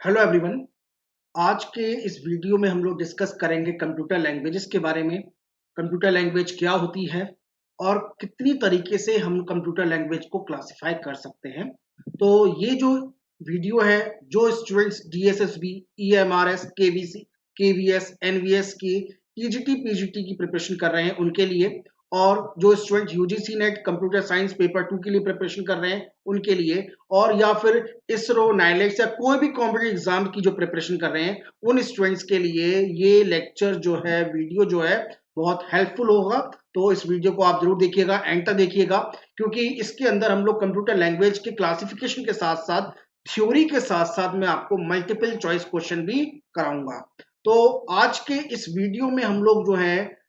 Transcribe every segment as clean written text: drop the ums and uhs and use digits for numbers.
Hello everyone. आज के इस वीडियो में हम लोग डिस्कस करेंगे कंप्यूटर लैंग्वेजेस के बारे में। कंप्यूटर लैंग्वेज क्या होती है और कितनी तरीके से हम कंप्यूटर लैंग्वेज को क्लासिफाई कर सकते हैं। तो ये जो वीडियो है, जो students DSSB, EMRS, KVC, KVS, NVS की टीजीटी पीजीटी की प्रिपरेशन कर रहे हैं उनके लिए, और जो student UGC NET computer science paper 2 के लिए प्रिपरेशन कर रहे हैं उनके लिए, और या फिर इसरो, नाइलेक्स या कोई भी कॉम्पिटिटिव एग्जाम की जो प्रिपरेशन कर रहे हैं उन स्टूडेंट्स के लिए ये लेक्चर जो है, वीडियो जो है, बहुत हेल्पफुल होगा। तो इस वीडियो को आप जरूर देखिएगा, एंड तक देखिएगा, क्योंकि इसके अंदर हम लोग कंप्यूटर लैंग्वेज के क्लासिफिकेशन के साथ साथ थ्योरी के साथ साथ मैं आपको मल्टीपल चॉइस क्वेश्चन भी कराऊंगा। तो आज के इस वीडियो में हम लोग जो है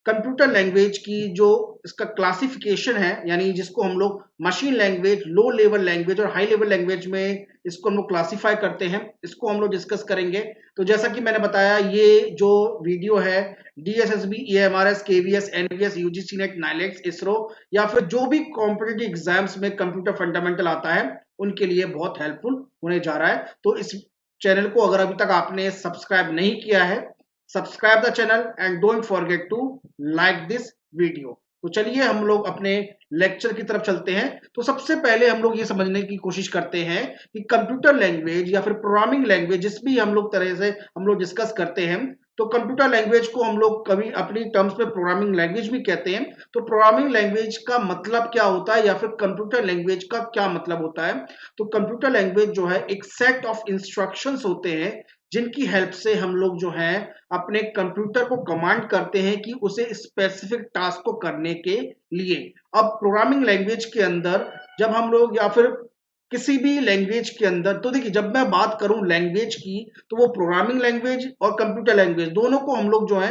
कंप्यूटर लैंग्वेज की जो इसका क्लासिफिकेशन है, यानी जिसको हम लोग मशीन लैंग्वेज, लो लेवल लैंग्वेज और हाई लेवल लैंग्वेज में इसको हम लोग क्लासिफाई करते हैं, इसको हम लोग डिस्कस करेंगे। तो जैसा कि मैंने बताया, ये जो वीडियो है DSSB, EMRS, KVS, NVS, UGC NET, नाइलेक्स, इसरो या फिर जो भी कॉम्पिटिटिव एग्जाम्स में कंप्यूटर फंडामेंटल आता है उनके लिए बहुत हेल्पफुल होने जा रहा है। तो इस चैनल को अगर अभी तक आपने सब्सक्राइब नहीं किया है, subscribe the channel and don't forget to like this video. तो चलिए हम लोग अपने लेक्चर की तरफ चलते हैं। तो सबसे पहले हम लोग ये समझने की कोशिश करते हैं कि कंप्यूटर लैंग्वेज या फिर प्रोग्रामिंग लैंग्वेज, जिस भी हम लोग तरह से हम लोग डिस्कस करते हैं, तो कंप्यूटर लैंग्वेज को हम लोग कभी अपनी टर्म्स में प्रोग्रामिंग लैंग्वेज भी कहते हैं। तो प्रोग्रामिंग लैंग्वेज का मतलब क्या होता है या फिर कंप्यूटर लैंग्वेज का क्या मतलब होता है? तो कंप्यूटर लैंग्वेज जो है एक सेट ऑफ इंस्ट्रक्शंस होते हैं जिनकी हेल्प से हम लोग जो है अपने कंप्यूटर को कमांड करते हैं कि उसे स्पेसिफिक टास्क को करने के लिए। अब प्रोग्रामिंग लैंग्वेज के अंदर जब हम लोग या फिर किसी भी लैंग्वेज के अंदर, तो देखिए जब मैं बात करूं लैंग्वेज की, तो वो प्रोग्रामिंग लैंग्वेज और कंप्यूटर लैंग्वेज दोनों को हम लोग जो है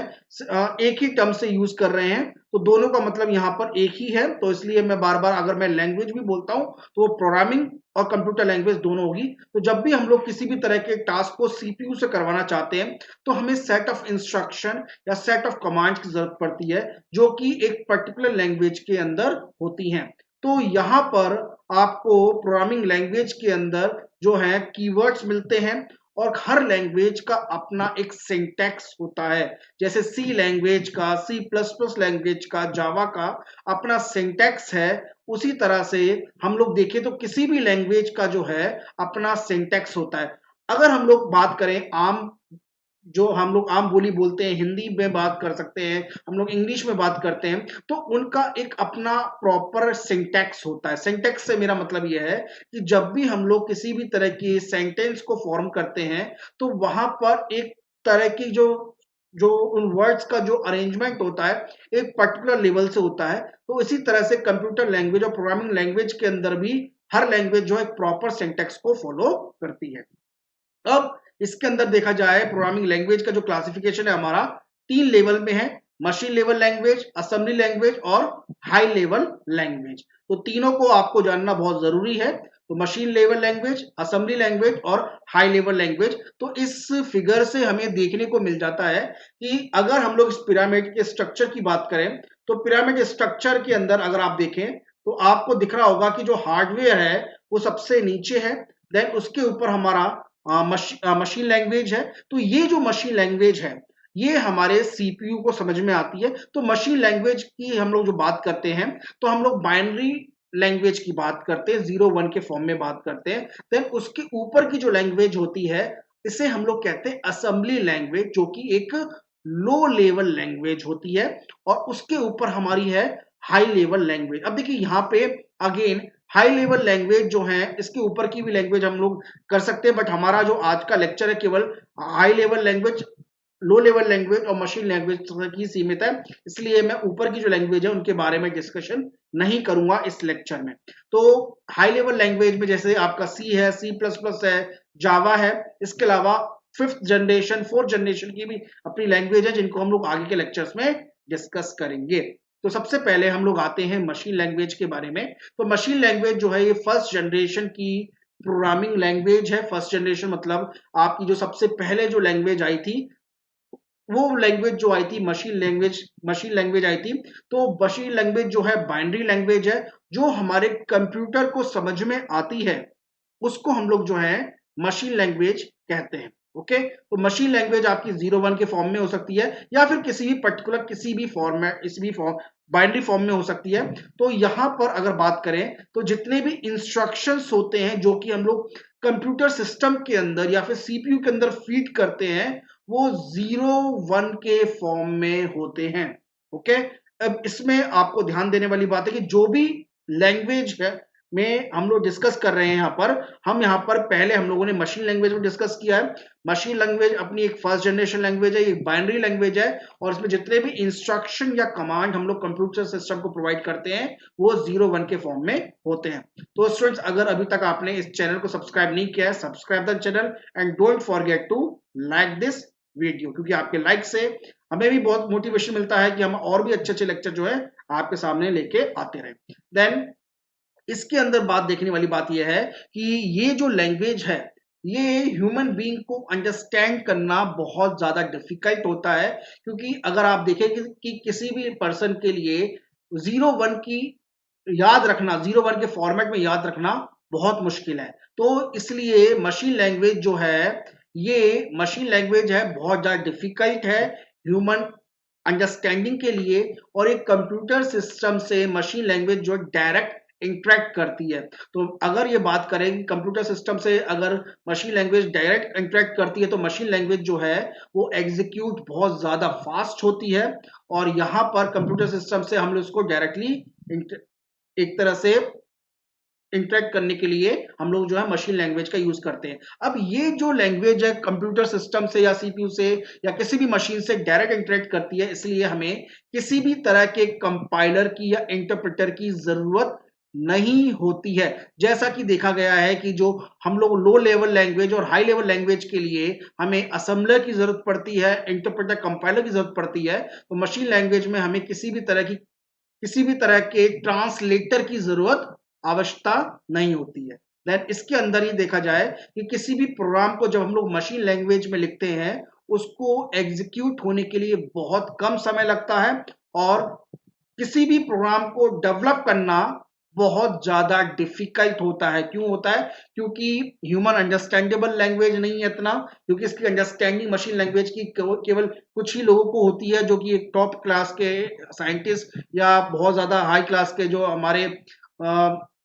एक ही टर्म से यूज कर रहे हैं। तो दोनों का मतलब यहाँ पर एक ही है, तो इसलिए मैं बार बार अगर मैं लैंग्वेज भी बोलता हूं तो वो प्रोग्रामिंग और कंप्यूटर लैंग्वेज दोनों होगी। तो जब भी हम लोग किसी भी तरह के टास्क को सीपीयू से करवाना चाहते हैं तो हमें सेट ऑफ इंस्ट्रक्शन या सेट ऑफ कमांड्स की जरूरत पड़ती है, जो कि एक पर्टिकुलर लैंग्वेज के अंदर होती हैं। तो यहाँ पर आपको प्रोग्रामिंग लैंग्वेज के अंदर जो है कीवर्ड्स मिलते हैं, और हर लैंग्वेज का अपना एक सिंटैक्स होता है। जैसे सी लैंग्वेज का, सी प्लस प्लस लैंग्वेज का, जावा का अपना सिंटैक्स है, उसी तरह से हम लोग देखें तो किसी भी लैंग्वेज का जो है अपना सिंटैक्स होता है। अगर हम लोग बात करें आम, जो हम लोग आम बोली बोलते हैं, हिंदी में बात कर सकते हैं, हम लोग इंग्लिश में बात करते हैं, तो उनका एक अपना प्रॉपर सिंटैक्स होता है। सिंटैक्स से मेरा मतलब यह है कि जब भी हम लोग किसी भी तरह की सेंटेंस को फॉर्म करते हैं तो वहां पर एक तरह की जो जो उन वर्ड्स का जो अरेंजमेंट होता है एक पर्टिकुलर लेवल से होता है। तो इसी तरह से कंप्यूटर लैंग्वेज और प्रोग्रामिंग लैंग्वेज के अंदर भी हर लैंग्वेज जो है एक प्रॉपर सिंटैक्स को फॉलो करती है। अब इसके अंदर देखा जाए प्रोग्रामिंग लैंग्वेज का जो क्लासिफिकेशन है हमारा 3 लेवल में है: machine level language, assembly language और हाई लेवल लैंग्वेज। तो तीनों को आपको जानना बहुत जरूरी है। तो machine level language, assembly language और हाई लेवल लैंग्वेज। तो इस फिगर से हमें देखने को मिल जाता है कि अगर हम लोग इस पिरामिड के स्ट्रक्चर की बात करें, तो पिरामिड स्ट्रक्चर के अंदर अगर आप देखें तो आपको दिख रहा होगा कि जो हार्डवेयर है वो सबसे नीचे है, देन उसके ऊपर हमारा मशीन लैंग्वेज है। तो ये जो मशीन लैंग्वेज है ये हमारे सीपीयू को समझ में आती है। तो मशीन लैंग्वेज की हम लोग जो बात करते हैं तो हम लोग बाइनरी लैंग्वेज की बात करते हैं, 0 1 के फॉर्म में बात करते हैं। देन उसके ऊपर की जो लैंग्वेज होती है इसे हम लोग कहते हैं असेंबली लैंग्वेज, जो कि एक लो लेवल लैंग्वेज होती है, और उसके ऊपर हमारी है हाई लेवल लैंग्वेज। अब देखिए यहाँ पे अगेन हाई लेवल लैंग्वेज जो है, इसके ऊपर की भी लैंग्वेज हम लोग कर सकते हैं, बट हमारा जो आज का लेक्चर है केवल हाई लेवल लैंग्वेज, लो लेवल लैंग्वेज और मशीन लैंग्वेज तक ही सीमित है, इसलिए मैं ऊपर की जो लैंग्वेज है उनके बारे में डिस्कशन नहीं करूंगा इस लेक्चर में। तो हाई लेवल लैंग्वेज में जैसे आपका सी है, सी प्लस प्लस है, जावा है, इसके अलावा 5th जनरेशन, 4th जनरेशन की भी अपनी लैंग्वेज है, जिनको हम लोग आगे के लेक्चर्स में डिस्कस करेंगे। तो सबसे पहले हम लोग आते हैं मशीन लैंग्वेज के बारे में। तो मशीन लैंग्वेज जो है ये 1st जनरेशन की प्रोग्रामिंग लैंग्वेज है। 1st जनरेशन मतलब आपकी जो सबसे पहले जो लैंग्वेज आई थी, वो लैंग्वेज जो आई थी मशीन लैंग्वेज आई थी। तो मशीन लैंग्वेज जो है बाइनरी लैंग्वेज है, जो हमारे कंप्यूटर को समझ में आती है उसको हम लोग जो है मशीन लैंग्वेज कहते हैं। ओके, तो मशीन लैंग्वेज आपकी 0-1 के फॉर्म में हो सकती है या फिर किसी भी पर्टिकुलर किसी भी फॉर्मेट किसी भी फॉर्म बाइनरी फॉर्म में हो सकती है। तो यहां पर अगर बात करें तो जितने भी इंस्ट्रक्शंस होते हैं जो कि हम लोग कंप्यूटर सिस्टम के अंदर या फिर सीपीयू के अंदर फीड करते हैं वो 0-1 के फॉर्म में होते हैं। ओके, अब इसमें आपको ध्यान देने वाली बात है कि जो भी लैंग्वेज है में हम लोग डिस्कस कर रहे हैं यहाँ पर पहले हम लोगों ने मशीन लैंग्वेज में डिस्कस किया है। मशीन लैंग्वेज अपनी एक फर्स्ट जनरेशन लैंग्वेज है, एक बाइनरी लैंग्वेज है और इसमें जितने भी इंस्ट्रक्शन या कमांड हम लोग कंप्यूटर सिस्टम को प्रोवाइड करते हैं वो 0-1 के फॉर्म में होते हैं। तो स्टूडेंट्स, अगर अभी तक आपने इस चैनल को सब्सक्राइब नहीं किया है, subscribe the channel and don't forget to like this video, क्योंकि आपके लाइक से हमें भी बहुत मोटिवेशन मिलता है कि हम और भी अच्छे अच्छे लेक्चर जो है आपके सामने लेके आते रहे। देन इसके अंदर बात देखने वाली बात यह है कि ये जो लैंग्वेज है ये ह्यूमन बीइंग को अंडरस्टैंड करना बहुत ज्यादा डिफिकल्ट होता है, क्योंकि अगर आप देखें कि किसी भी पर्सन के लिए 0-1 की याद रखना, 0-1 के फॉर्मेट में याद रखना बहुत मुश्किल है। तो इसलिए मशीन लैंग्वेज जो है ये मशीन लैंग्वेज है बहुत ज्यादा डिफिकल्ट है ह्यूमन अंडरस्टैंडिंग के लिए। और एक कंप्यूटर सिस्टम से मशीन लैंग्वेज जो डायरेक्ट इंटरेक्ट करती है। तो अगर ये बात करें कि कंप्यूटर सिस्टम से अगर मशीन लैंग्वेज डायरेक्ट इंटरेक्ट करती है तो मशीन लैंग्वेज जो है वो एग्जीक्यूट बहुत ज्यादा फास्ट होती है और यहाँ पर कंप्यूटर सिस्टम से हम लोग उसको डायरेक्टली एक तरह से इंटरेक्ट करने के लिए हम लोग जो है मशीन लैंग्वेज का यूज करते हैं। अब ये जो लैंग्वेज है कंप्यूटर सिस्टम से या सीपीयू से या किसी भी मशीन से डायरेक्ट इंटरेक्ट करती है, इसलिए हमें किसी भी तरह के कंपाइलर की या इंटरप्रेटर की जरूरत नहीं होती है। जैसा कि देखा गया है कि जो हम लोग लो लेवल लैंग्वेज और हाई लेवल लैंग्वेज के लिए हमें असेंबलर की जरूरत पड़ती है, इंटरप्रेटर कंपाइलर की जरूरत पड़ती है, तो मशीन लैंग्वेज में हमें किसी भी तरह के ट्रांसलेटर की जरूरत आवश्यकता नहीं होती है। देन इसके अंदर ही देखा जाए कि किसी भी प्रोग्राम को जब हम लोग मशीन लैंग्वेज में लिखते हैं उसको एग्जीक्यूट होने के लिए बहुत कम समय लगता है और किसी भी प्रोग्राम को डेवलप करना बहुत ज्यादा डिफिकल्ट होता है। क्यों होता है? क्योंकि ह्यूमन अंडरस्टैंडेबल लैंग्वेज नहीं है इतना, क्योंकि इसकी अंडरस्टैंडिंग मशीन लैंग्वेज की केवल कुछ ही लोगों को होती है जो कि एक टॉप क्लास के साइंटिस्ट या बहुत ज्यादा हाई क्लास के जो हमारे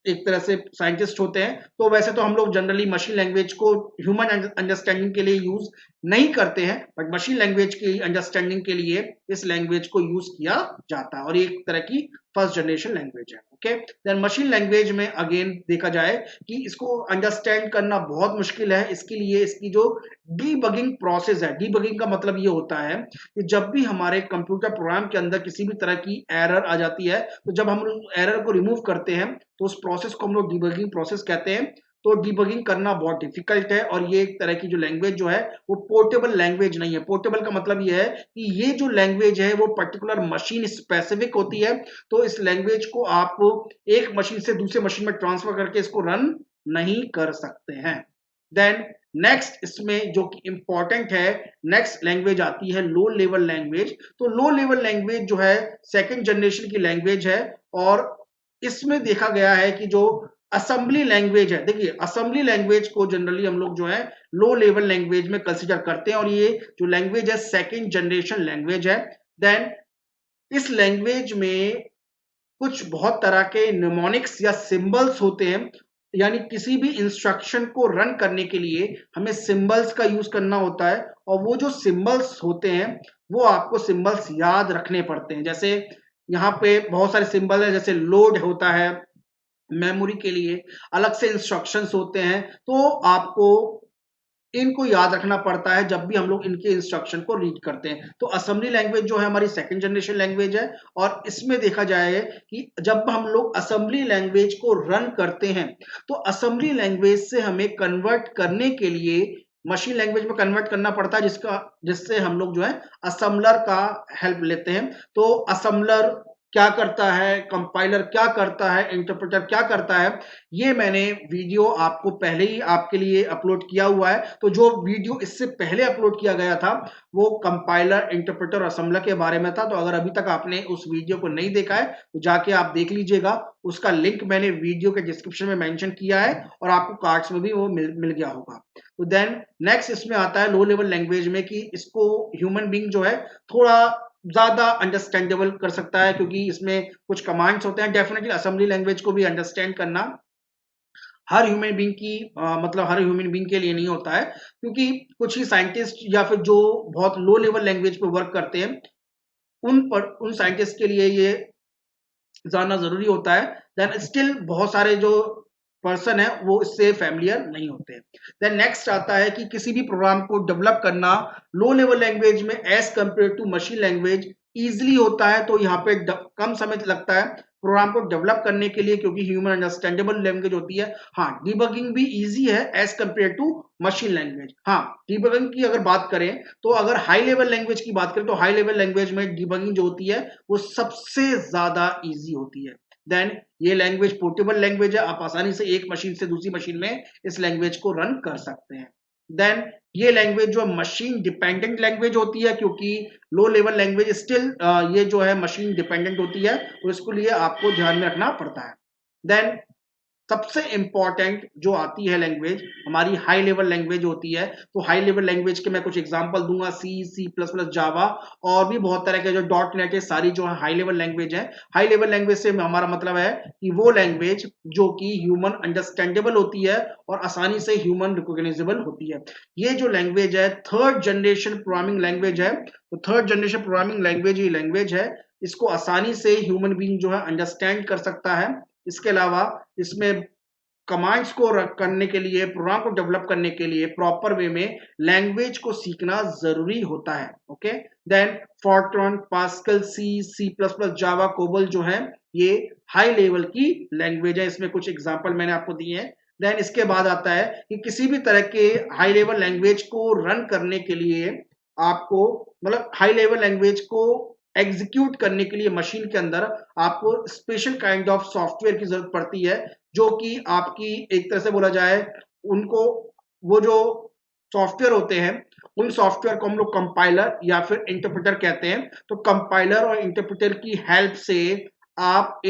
एक तरह से साइंटिस्ट होते हैं। तो वैसे तो हम लोग जनरली मशीन लैंग्वेज को ह्यूमन अंडरस्टैंडिंग के लिए यूज नहीं करते हैं, बट मशीन लैंग्वेज की अंडरस्टैंडिंग के लिए इस लैंग्वेज को यूज किया जाता है और ये एक तरह की फर्स्ट जनरेशन लैंग्वेज है। ओके, देन मशीन लैंग्वेज में अगेन देखा जाए कि इसको अंडरस्टैंड करना बहुत मुश्किल है। इसके लिए इसकी जो डीबगिंग प्रोसेस है, डीबगिंग का मतलब ये होता है कि जब भी हमारे कंप्यूटर प्रोग्राम के अंदर किसी भी तरह की एरर आ जाती है तो जब हम एरर को रिमूव करते हैं तो उस प्रोसेस को हम लोग डीबगिंग प्रोसेस कहते हैं। तो डीबगिंग करना बहुत डिफिकल्ट है और ये एक तरह की जो लैंग्वेज जो है वो पोर्टेबल लैंग्वेज नहीं है। पोर्टेबल का मतलब ये है कि ये जो लैंग्वेज है वो पर्टिकुलर मशीन स्पेसिफिक होती है। तो इस लैंग्वेज को आप एक मशीन से दूसरे मशीन में ट्रांसफर करके इसको रन नहीं कर सकते हैं। देन नेक्स्ट इसमें जो कि इंपॉर्टेंट है, नेक्स्ट लैंग्वेज आती है लो लेवल लैंग्वेज। तो लो लेवल लैंग्वेज जो है सेकंड जनरेशन की लैंग्वेज है और इसमें देखा गया है कि जो असेंबली लैंग्वेज है, देखिए असेंबली लैंग्वेज को जनरली हम लोग जो है लो लेवल लैंग्वेज में कंसीडर करते हैं और ये जो लैंग्वेज है सेकंड जनरेशन लैंग्वेज है। देन इस लैंग्वेज में कुछ बहुत तरह के निमोनिक्स या सिंबल्स होते हैं, यानी किसी भी इंस्ट्रक्शन को रन करने के लिए हमें सिंबल्स का यूज करना होता है और वो जो सिंबल्स होते हैं वो आपको सिंबल्स याद रखने पड़ते हैं। जैसे यहाँ पे बहुत सारे सिंबल है, जैसे लोड होता है, मेमोरी के लिए अलग से इंस्ट्रक्शंस होते हैं, तो आपको इनको याद रखना पड़ता है जब भी हम लोग इनके इंस्ट्रक्शन को रीड करते हैं। तो असेंबली लैंग्वेज जो है हमारी सेकंड जनरेशन लैंग्वेज है और इसमें देखा जाए कि जब हम लोग असेंबली लैंग्वेज को रन करते हैं तो असेंबली लैंग्वेज से हमें कन्वर्ट करने के लिए मशीन लैंग्वेज में कन्वर्ट करना पड़ता है, जिससे हम लोग जो है असेंबलर का हेल्प लेते हैं। तो असेंबलर क्या करता है, कंपाइलर क्या करता है, इंटरप्रेटर क्या करता है, ये मैंने वीडियो आपको पहले ही आपके लिए अपलोड किया हुआ है। तो जो वीडियो इससे पहले अपलोड किया गया था वो कंपाइलर, इंटरप्रेटर, असेंबलर के बारे में था। तो अगर अभी तक आपने उस वीडियो को नहीं देखा है तो जाके आप देख लीजिएगा। उसका लिंक मैंने वीडियो के डिस्क्रिप्शन में मेंशन किया है और आपको कार्ड्स में भी वो मिल गया होगा। तो देन नेक्स्ट इसमें आता है लो लेवल लैंग्वेज में कि इसको ह्यूमन बीइंग जो है थोड़ा ज्यादा अंडरस्टैंडेबल कर सकता है, क्योंकि इसमें कुछ कमांड्स होते हैं। डेफिनेटली असेंबली लैंग्वेज को भी अंडरस्टैंड करना हर ह्यूमन बीइंग की मतलब हर ह्यूमन बीइंग के लिए नहीं होता है, क्योंकि कुछ ही साइंटिस्ट या फिर जो बहुत लो लेवल लैंग्वेज पे वर्क करते हैं उन साइंटिस्ट के लिए ये जानना जरूरी होता है। देन स्टिल बहुत सारे जो पर्सन है वो इससे फैमिलियर नहीं होते। देन नेक्स्ट आता है कि किसी भी प्रोग्राम को डेवलप करना लो लेवल लैंग्वेज में as compare to machine language easily होता है। तो यहाँ पे कम समय लगता है प्रोग्राम को डेवलप करने के लिए, क्योंकि ह्यूमन अंडरस्टैंडेबल लैंग्वेज होती है। हाँ, डिबगिंग भी इजी है as compare to machine language. हाँ, डिबगिंग की अगर बात करें तो अगर हाई लेवल लैंग्वेज की बात करें तो हाई लेवल लैंग्वेज में डिबगिंग जो होती है वो सबसे ज्यादा इजी होती है। देन ये लैंग्वेज पोर्टेबल लैंग्वेज है, आप आसानी से एक मशीन से दूसरी मशीन में इस लैंग्वेज को रन कर सकते हैं। देन ये लैंग्वेज जो मशीन डिपेंडेंट लैंग्वेज होती है, क्योंकि लो लेवल लैंग्वेज स्टिल ये जो है मशीन डिपेंडेंट होती है, तो इसके लिए आपको ध्यान में रखना पड़ता है। देन सबसे इंपॉर्टेंट जो आती है लैंग्वेज हमारी हाई लेवल लैंग्वेज होती है। तो हाई लेवल लैंग्वेज के मैं कुछ एग्जांपल दूंगा, सी प्लस प्लस, जावा और भी बहुत तरह के जो डॉट नेट है, सारी जो है हाई लेवल लैंग्वेज है। हाई लेवल लैंग्वेज से हमारा मतलब है कि वो लैंग्वेज जो कि ह्यूमन अंडरस्टैंडेबल होती है और आसानी से ह्यूमन रिकॉग्नाइजेबल होती है। ये जो लैंग्वेज है थर्ड जनरेशन प्रोग्रामिंग लैंग्वेज है। तो थर्ड जनरेशन प्रोग्रामिंग लैंग्वेज ये लैंग्वेज है, इसको आसानी से ह्यूमन बीइंग जो है अंडरस्टैंड कर सकता है। इसके अलावा इसमें कमांड्स को करने के लिए, प्रोग्राम को डेवलप करने के लिए प्रॉपर वे में लैंग्वेज को सीखना जरूरी होता है। Okay, then Fortran, Pascal, C plus plus, Java, COBOL जो है ये हाई लेवल की लैंग्वेज है। इसमें कुछ एग्जांपल मैंने आपको दिए हैं। देन इसके बाद आता है कि किसी भी तरह के हाई लेवल लैंग्वेज को रन करने के लिए आपको, मतलब हाई लेवल लैंग्वेज को एग्जीक्यूट करने के लिए मशीन के अंदर आपको स्पेशल काइंड ऑफ सॉफ्टवेयर की जरूरत पड़ती है, जो कि आपकी एक तरह से बोला जाए उनको, वो जो सॉफ्टवेयर होते हैं उन सॉफ्टवेयर को हम लोग कंपाइलर या फिर इंटरप्रेटर कहते हैं। तो कंपाइलर और इंटरप्रेटर की हेल्प से आप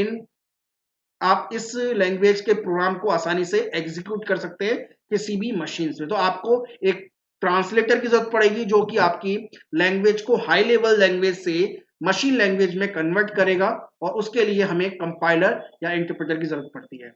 इस लैंग्वेज के प्रोग्राम को आसानी से एग्जीक्यूट कर सकते हैं किसी भी मशीन में। तो आपको एक ट्रांसलेटर की जरूरत पड़ेगी जो कि आपकी लैंग्वेज को हाई लेवल लैंग्वेज से मशीन लैंग्वेज में कन्वर्ट करेगा, और उसके लिए हमें कंपाइलर या इंटरप्रेटर की जरूरत पड़ती है।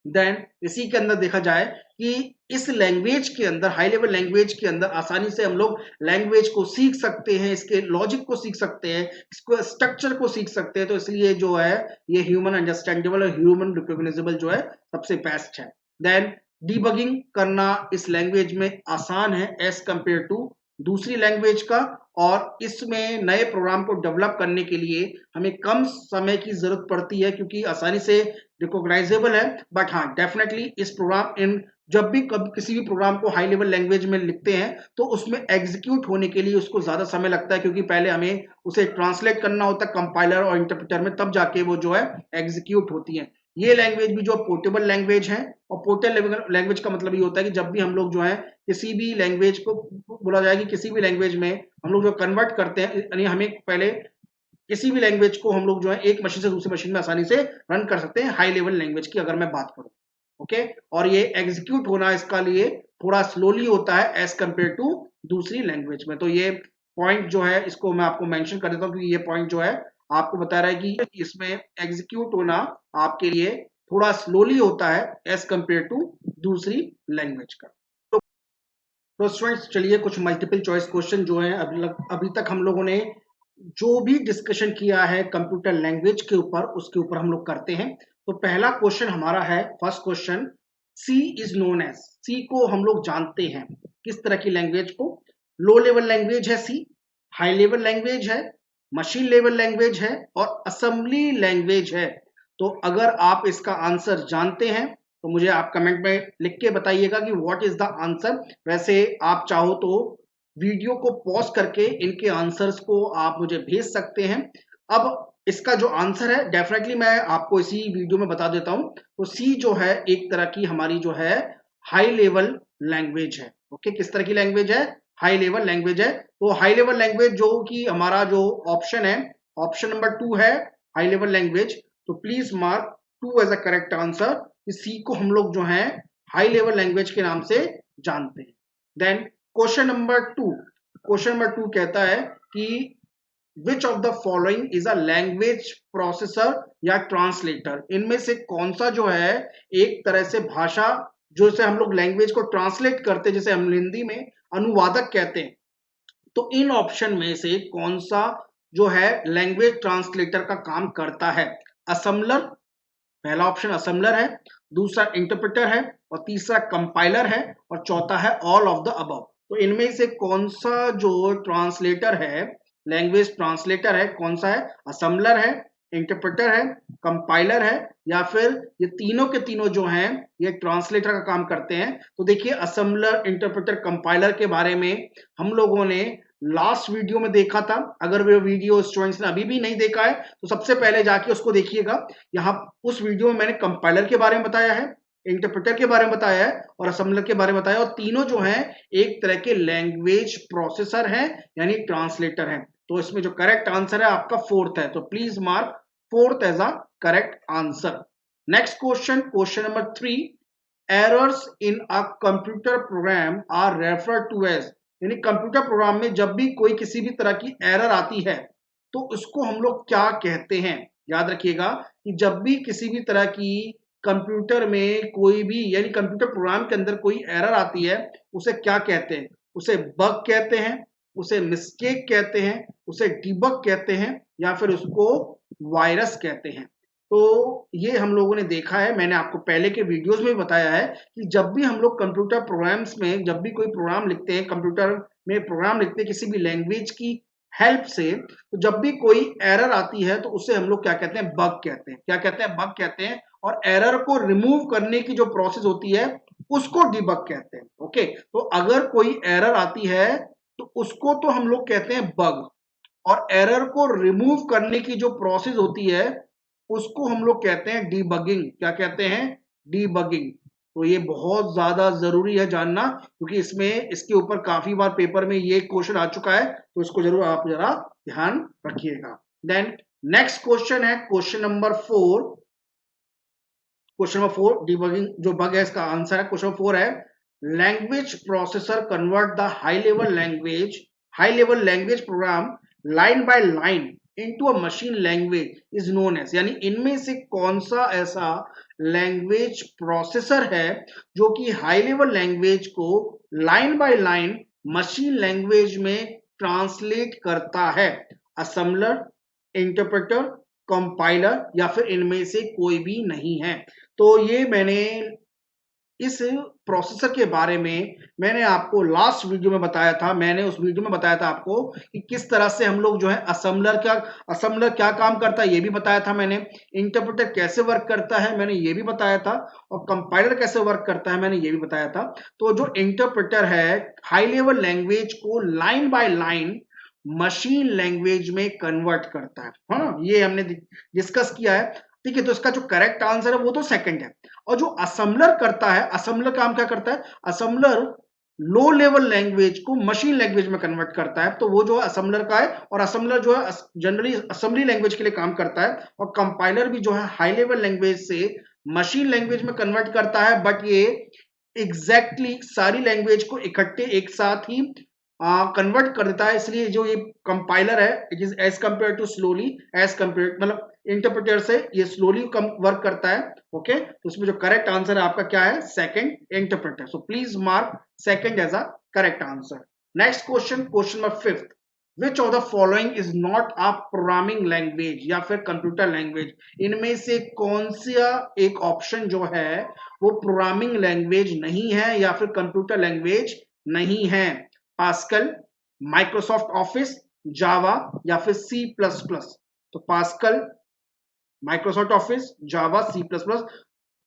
देन इसी के अंदर देखा जाए कि इस लैंग्वेज के अंदर, हाई लेवल लैंग्वेज के अंदर आसानी से हम लोग लैंग्वेज को सीख सकते हैं, इसके लॉजिक को सीख सकते हैं, इसको स्ट्रक्चर को सीख सकते हैं। तो इसलिए जो है ये ह्यूमन अंडरस्टैंडेबल और ह्यूमन रिकॉग्नाइजेबल जो है सबसे बेस्ट है। देन डीबगिंग करना इस लैंग्वेज में आसान है एज कंपेयर टू दूसरी लैंग्वेज का, और इसमें नए प्रोग्राम को डेवलप करने के लिए हमें कम समय की जरूरत पड़ती है, क्योंकि आसानी से रिकॉग्नाइजेबल है। बट हाँ, डेफिनेटली इस प्रोग्राम इन जब भी कब किसी भी प्रोग्राम को हाई लेवल लैंग्वेज में लिखते हैं तो उसमें एग्जीक्यूट होने के लिए उसको ज्यादा समय लगता है, क्योंकि पहले हमें उसे ट्रांसलेट करना होता है कंपाइलर और इंटरप्रेटर में, तब जाके वो जो है एग्जीक्यूट होती है। ये लैंग्वेज भी जो पोर्टेबल लैंग्वेज है, और पोर्टेबल लैंग्वेज का मतलब ये होता है कि जब भी हम लोग जो है किसी भी लैंग्वेज को, बोला जाए कि किसी भी लैंग्वेज में हम लोग जो कन्वर्ट करते हैं, यानी हमें पहले किसी भी लैंग्वेज को हम लोग जो है एक मशीन से दूसरी मशीन में आसानी से रन कर सकते हैं हाई लेवल लैंग्वेज की अगर मैं बात करूं। ओके, और ये एग्जीक्यूट होना इसका लिए थोड़ा स्लोली होता है एज कंपेयर टू दूसरी लैंग्वेज में। तो ये पॉइंट जो है इसको मैं आपको मेंशन कर देता हूं, क्योंकि ये पॉइंट जो है आपको बता रहा है कि इसमें एग्जीक्यूट होना आपके लिए थोड़ा स्लोली होता है एज कंपेयर टू दूसरी लैंग्वेज का। तो स्टूडेंट्स चलिए कुछ मल्टीपल चॉइस क्वेश्चन जो है अभी तक हम लोगों ने जो भी डिस्कशन किया है कंप्यूटर लैंग्वेज के ऊपर, उसके ऊपर हम लोग करते हैं। तो पहला क्वेश्चन हमारा है, first question, C is known as, C को हम लोग जानते हैं किस तरह की लैंग्वेज को? लो लेवल लैंग्वेज है सी, हाई लेवल लैंग्वेज है, मशीन लेवल लैंग्वेज है और असेंबली लैंग्वेज है। तो अगर आप इसका आंसर जानते हैं तो मुझे आप कमेंट में लिख के बताइएगा कि व्हाट इज द आंसर। वैसे आप चाहो तो वीडियो को पॉज करके इनके आंसर्स को आप मुझे भेज सकते हैं। अब इसका जो आंसर है डेफिनेटली मैं आपको इसी वीडियो में बता देता हूं। तो सी जो है एक तरह की हमारी जो है हाई लेवल लैंग्वेज है। ओके, किस तरह की लैंग्वेज है? हाई लेवल लैंग्वेज है। तो हाई लेवल लैंग्वेज जो कि हमारा जो ऑप्शन है, ऑप्शन नंबर 2 है हाई लेवल लैंग्वेज। तो please mark 2 as a correct answer. C को हम लोग जो है हाई लेवल लैंग्वेज के नाम से जानते हैं। देन क्वेश्चन नंबर 2 कहता है कि विच of the following is a language processor या ट्रांसलेटर? इनमें से कौन सा जो है एक तरह से भाषा, जो से हम लोग लैंग्वेज को ट्रांसलेट करते हैं, जैसे हम हिंदी में अनुवादक कहते हैं, तो इन ऑप्शन में से कौन सा जो है लैंग्वेज ट्रांसलेटर का काम करता है? असम्बलर, पहला ऑप्शन असम्बलर है, दूसरा इंटरप्रेटर है, और तीसरा कंपाइलर है, और चौथा है ऑल ऑफ द अबव। तो इनमें से कौन सा जो ट्रांसलेटर है, लैंग्वेज ट्रांसलेटर है, कौन सा है? असम्बलर है, इंटरप्रेटर है, कंपाइलर है, या फिर ये तीनों के तीनों जो हैं ये ट्रांसलेटर का काम करते हैं? तो देखिए, असम्बलर, इंटरप्रेटर, कंपाइलर के बारे में हम लोगों ने लास्ट वीडियो में देखा था। अगर वो वीडियो स्टूडेंट्स ने अभी भी नहीं देखा है तो सबसे पहले जाके उसको देखिएगा। यहाँ उस वीडियो में मैंने कंपाइलर के बारे में बताया है, इंटरप्रेटर के बारे में बताया है, और असेंबलर के बारे में बताया, और तीनों जो हैं एक तरह के लैंग्वेज प्रोसेसर हैं, यानी ट्रांसलेटर हैं। तो इसमें जो करेक्ट आंसर है आपका फोर्थ है। तो please mark fourth as a correct answer. Next question, question number 3, errors in a computer program are referred to as, यानी कंप्यूटर प्रोग्राम में जब भी कोई किसी भी तरह की एरर आती है तो उसको हम लोग क्या कहते हैं? याद रखिएगा कि जब भी किसी भी तरह की कंप्यूटर में कोई भी, यानी कंप्यूटर प्रोग्राम के अंदर कोई एरर आती है, उसे क्या कहते हैं? उसे बग कहते हैं, उसे मिस्टेक कहते हैं, उसे डिबग कहते हैं, या फिर उसको वायरस कहते हैं। तो ये हम लोगों ने देखा है, मैंने आपको पहले के वीडियोस में बताया है कि जब भी हम लोग कंप्यूटर प्रोग्राम्स में जब भी कोई प्रोग्राम लिखते हैं, कंप्यूटर में प्रोग्राम लिखते हैं किसी भी लैंग्वेज की हेल्प से, तो जब भी कोई एरर आती है तो उसे हम लोग क्या कहते हैं? बग कहते हैं। क्या कहते हैं? बग कहते हैं। और एरर को रिमूव करने की जो प्रोसेस होती है उसको डिबग कहते हैं। ओके, तो अगर कोई एरर आती है तो उसको तो हम लोग कहते हैं बग, और एरर को रिमूव करने की जो प्रोसेस होती है उसको हम लोग कहते हैं डीबगिंग। क्या कहते हैं? डीबगिंग। तो ये बहुत ज्यादा जरूरी है जानना, क्योंकि इसमें इसके ऊपर काफी बार पेपर में ये क्वेश्चन आ चुका है, तो इसको जरूर आप जरा ध्यान रखिएगा। देन नेक्स्ट क्वेश्चन है question number 4। Question number 4 debugging जो बग है इसका आंसर है। क्वेश्चन 4 है, language processor convert the high level language program line by line into a machine language is known as, यानी इनमें से कौन सा ऐसा लैंग्वेज प्रोसेसर है जो कि हाई लेवल लैंग्वेज को line by line machine language में ट्रांसलेट करता है? असेंबलर, इंटरप्रेटर, कंपाइलर, या फिर इनमें से कोई भी नहीं है? तो ये मैंने इस प्रोसेसर के बारे में मैंने आपको लास्ट वीडियो में बताया था। मैंने उस वीडियो में बताया था आपको कि किस तरह से हम लोग जो है असेंबलर क्या काम करता है ये भी बताया था मैंने, इंटरप्रेटर कैसे वर्क करता है मैंने ये भी बताया था, और कंपाइलर कैसे वर्क करता है मैंने ये भी बताया था। तो जो इंटरप्रेटर है हाई लेवल लैंग्वेज को line by line machine language में कन्वर्ट करता है। हाँ, ये हमने डिस्कस किया है। ठीक है, तो इसका जो करेक्ट आंसर है वो तो सेकंड है। और जो असेंबलर करता है, असेंबलर काम क्या करता है? असेंबलर लो लेवल लैंग्वेज को मशीन लैंग्वेज में कन्वर्ट करता है। तो वो जो असेंबलर का है, और असेंबलर जो है जनरली असेंबली लैंग्वेज के लिए काम करता है, और कंपाइलर भी जो है हाई लेवल लैंग्वेज से मशीन लैंग्वेज में कन्वर्ट करता है। बट ये एग्जैक्टली सारी लैंग्वेज को इकट्ठे एक साथ ही कन्वर्ट कर देता है। इसलिए जो ये कंपाइलर है it is as compare to slowly, as compare मतलब इंटरप्रेटर से ये स्लोली कम वर्क करता है। ओके, तो इसमें जो करेक्ट आंसर है आपका क्या है? Second, interpreter. So please mark second as a correct answer. Next question, question number 5, which of the following is not a programming language या फिर कंप्यूटर लैंग्वेज? इनमें से कौन सा एक ऑप्शन जो है वो प्रोग्रामिंग लैंग्वेज नहीं है या फिर कंप्यूटर लैंग्वेज नहीं है? पास्कल, माइक्रोसॉफ्ट ऑफिस, जावा, या फिर सी प्लस प्लस? तो पास्कल, माइक्रोसॉफ्ट ऑफिस, जावा, सी प्लस प्लस।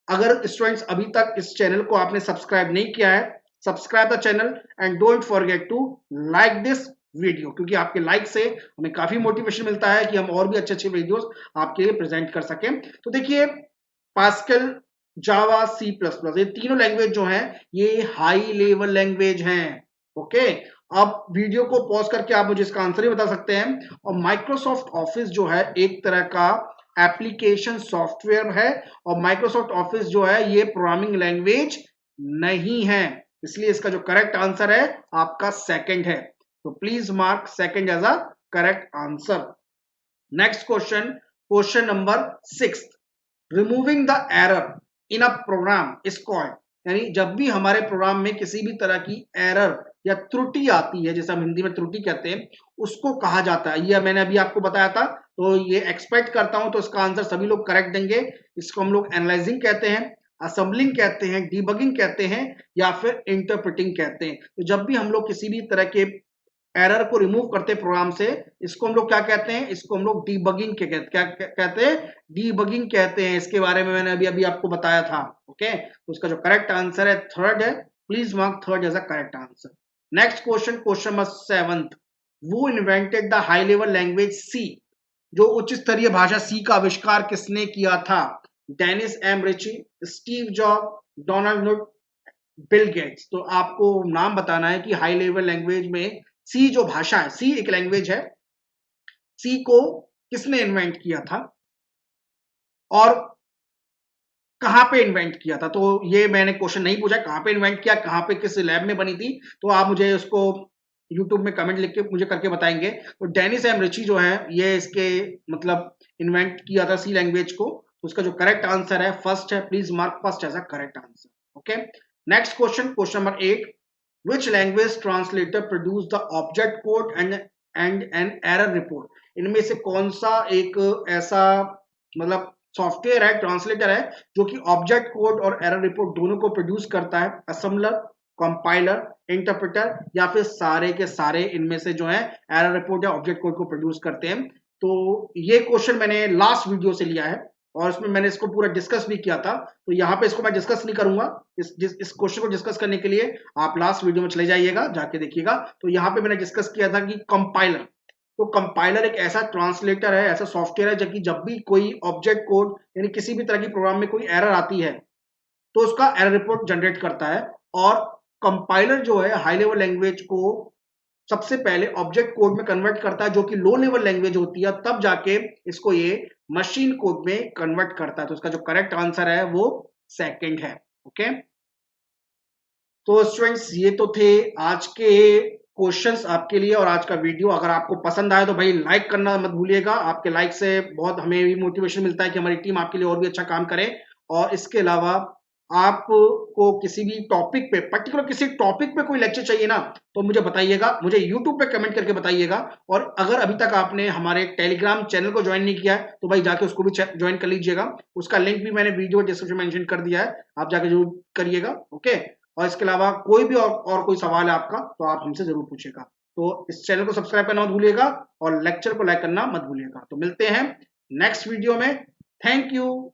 अगर स्टूडेंट्स अभी तक इस चैनल को आपने सब्सक्राइब नहीं किया है, subscribe the channel and don't forget to like this video, क्योंकि आपके लाइक से हमें काफी मोटिवेशन मिलता है कि हम और भी अच्छे अच्छे वीडियोस आपके लिए प्रेजेंट कर सकें। तो देखिए, पास्कल, जावा, सी प्लस प्लस, ये तीनों लैंग्वेज जो हैं ये हाई लेवल लैंग्वेज हैं। ओके, अब वीडियो को पॉज करके आप मुझे इसका आंसर ही बता सकते हैं। और माइक्रोसॉफ्ट ऑफिस जो है एक तरह का एप्लीकेशन सॉफ्टवेयर है, और माइक्रोसॉफ्ट ऑफिस जो है ये प्रोग्रामिंग लैंग्वेज नहीं है, इसलिए इसका जो करेक्ट आंसर है आपका सेकंड है। तो please mark second as a correct answer. Next question, question number 6, removing the error in a program is called, यानी जब भी हमारे प्रोग्राम में किसी भी तरह की एरर या त्रुटि आती है, जैसे हम हिंदी में त्रुटि कहते हैं, उसको कहा जाता है। ये मैंने अभी आपको बताया था, तो ये एक्सपेक्ट करता हूं तो इसका आंसर सभी लोग करेक्ट देंगे। इसको हम लोग एनालाइजिंग कहते हैं, असेंबलिंग कहते हैं, डीबगिंग कहते हैं, या फिर इंटरप्रेटिंग कहते हैं। तो जब भी हम लोग किसी भी तरह के एरर को रिमूव करते हैं प्रोग्राम से, इसको हम लोग क्या कहते हैं, इसको हम लोग डीबगिंग क्या कहते हैं, डीबगिंग कहते हैं। इसके बारे में मैंने अभी अभी आपको बताया था। ओके, तो उसका जो करेक्ट आंसर है थर्ड है, please mark third as a correct answer. Next question, question number 7, वो invented the high level language C, जो उच्च स्तरीय भाषा सी का आविष्कार किसने किया था? Dennis M Ritchie, Steve Job, Donald Knuth, Bill Gates. तो आपको नाम बताना है कि हाई लेवल लैंग्वेज में सी जो भाषा है, सी एक लैंग्वेज है, सी को किसने इन्वेंट किया था और कहां पे इन्वेंट किया था। तो ये मैंने क्वेश्चन नहीं पूछा कहां पे इन्वेंट किया, कहां पे किस लैब में बनी थी, तो आप मुझे उसको यूट्यूब में कमेंट लिख के मुझे करके बताएंगे। तो डेनिस एम रिची जो है ये इसके मतलब इन्वेंट किया था सी लैंग्वेज को। तो उसका जो करेक्ट आंसर है फर्स्ट है, please mark first as a correct answer. Okay, next question, question number 8, which language translator produce the object code and an error report। इनमें से कौन सा एक ऐसा मतलब सॉफ्टवेयर है, ट्रांसलेटर है, जो कि ऑब्जेक्ट कोड और एरर रिपोर्ट दोनों को प्रोड्यूस करता है? असेंबलर, कंपाइलर, इंटरप्रेटर, या फिर सारे के सारे इनमें से जो है एरर रिपोर्ट या ऑब्जेक्ट कोड को प्रोड्यूस करते हैं? तो ये क्वेश्चन मैंने लास्ट वीडियो से लिया है और इसमें मैंने इसको पूरा डिस्कस भी किया था, तो यहाँ पे इसको मैं डिस्कस नहीं करूंगा। इस क्वेश्चन को डिस्कस करने के लिए आप लास्ट वीडियो में चले जाइएगा, जाके देखिएगा। तो यहाँ पे मैंने डिस्कस किया था कि कंपाइलर, तो कंपाइलर एक ऐसा ट्रांसलेटर है, ऐसा सॉफ्टवेयर है जबकि जब भी कोई ऑब्जेक्ट कोड यानी किसी भी तरह की प्रोग्राम में कोई एरर आती है तो उसका एरर रिपोर्ट जनरेट करता है। और कंपाइलर जो है हाई लेवल लैंग्वेज को सबसे पहले ऑब्जेक्ट कोड में कन्वर्ट करता है, जो कि लो लेवल लैंग्वेज होती है, तब जाके इसको ये मशीन कोड में कन्वर्ट करता है। तो उसका जो करेक्ट आंसर है वो सेकंड है। ओके, तो स्टूडेंट्स ये तो थे आज के क्वेश्चंस आपके लिए और आज का वीडियो। अगर आपको पसंद आए तो भाई लाइक करना मत भूलिएगा, आपके लाइक से बहुत हमें भी मोटिवेशन मिलता है कि हमारी टीम आपके लिए और भी अच्छा काम करे। और इसके अलावा आपको किसी भी टॉपिक पे, पर्टिकुलर किसी टॉपिक पे कोई लेक्चर चाहिए ना, तो मुझे बताइएगा, मुझे यूट्यूब पे कमेंट करके बताइएगा। और अगर अभी तक आपने हमारे टेलीग्राम चैनल को ज्वाइन नहीं किया है तो भाई जाके उसको भी ज्वाइन कर लीजिएगा, उसका लिंक भी मैंने वीडियो डिस्क्रिप्शन में मेंशन कर दिया है, आप जाके जरूर करिएगा। ओके, और इसके अलावा कोई भी और कोई सवाल है आपका तो आप हमसे जरूर पूछेगा। तो इस चैनल को सब्सक्राइब करना मत भूलिएगा और लेक्चर को लाइक करना मत भूलिएगा। तो मिलते हैं नेक्स्ट वीडियो में। Thank you.